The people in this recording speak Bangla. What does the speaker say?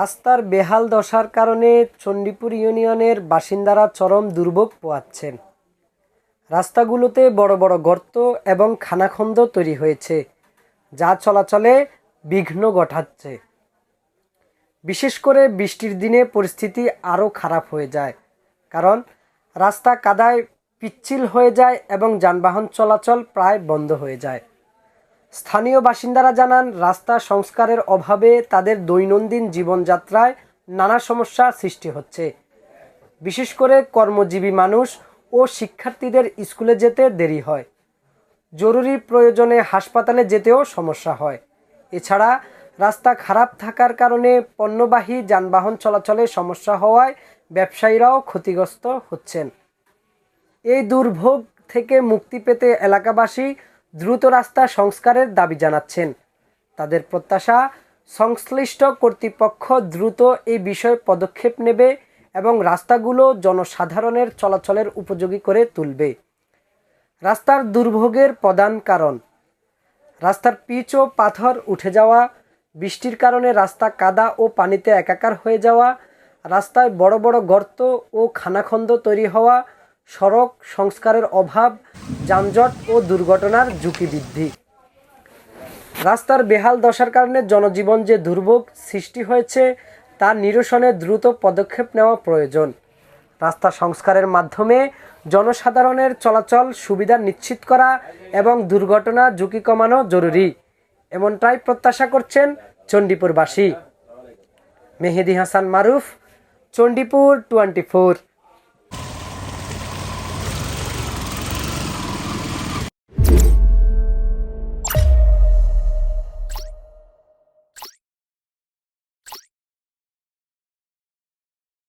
রাস্তার বেহাল দশার কারণে চণ্ডীপুর ইউনিয়নের বাসিন্দারা চরম দুর্ভোগ পোহাচ্ছেন। রাস্তাগুলোতে বড় বড় গর্ত এবং খানাখন্দ তৈরি হয়েছে, যা চলাচলে বিঘ্ন ঘটাচ্ছে। বিশেষ করে বৃষ্টির দিনে পরিস্থিতি আরও খারাপ হয়ে যায়, কারণ রাস্তা কাদায় পিচ্ছিল হয়ে যায় এবং যানবাহন চলাচল প্রায় বন্ধ হয়ে যায়। স্থানীয় বাসিন্দারা জানান, রাস্তা সংস্কারের অভাবে তাদের দৈনন্দিন জীবনযাত্রায় নানা সমস্যা সৃষ্টি হচ্ছে। বিশেষ করে কর্মজীবী মানুষ ও শিক্ষার্থীদের স্কুলে যেতে দেরি হয়, জরুরি প্রয়োজনে হাসপাতালে যেতেও সমস্যা হয়। এছাড়া রাস্তা খারাপ থাকার কারণে পণ্যবাহী যানবাহন চলাচলে সমস্যা হওয়ায় ব্যবসায়ীরাও ক্ষতিগ্রস্ত হচ্ছেন। এই দুর্ভোগ থেকে মুক্তি পেতে এলাকাবাসী দ্রুত রাস্তা সংস্কারের দাবি জানাচ্ছেন। তাদের প্রত্যাশা, সংশ্লিষ্ট কর্তৃপক্ষ দ্রুত এই বিষয়ে পদক্ষেপ নেবে এবং রাস্তাগুলো জনসাধারণের চলাচলের উপযোগী করে তুলবে। রাস্তার দুর্ভোগের প্রধান কারণ: রাস্তার পিচ ও পাথর উঠে যাওয়া, বৃষ্টির কারণে রাস্তা কাদা ও পানিতে একাকার হয়ে যাওয়া, রাস্তায় বড় বড় গর্ত ও খানাখন্দ তৈরি হওয়া, সড়ক সংস্কারের অভাব, যানজট ও দুর্ঘটনার ঝুঁকি বৃদ্ধি। রাস্তার বেহাল দশার কারণে জনজীবন যে দুর্ভোগ সৃষ্টি হয়েছে তা নিরসনে দ্রুত পদক্ষেপ নেওয়া প্রয়োজন। রাস্তা সংস্কারের মাধ্যমে জনসাধারণের চলাচল সুবিধা নিশ্চিত করা এবং দুর্ঘটনা ঝুঁকি কমানো জরুরি, এমনটাই প্রত্যাশা করছেন চণ্ডীপুরবাসী। মেহেদী হাসান মারুফ, চণ্ডীপুর 24।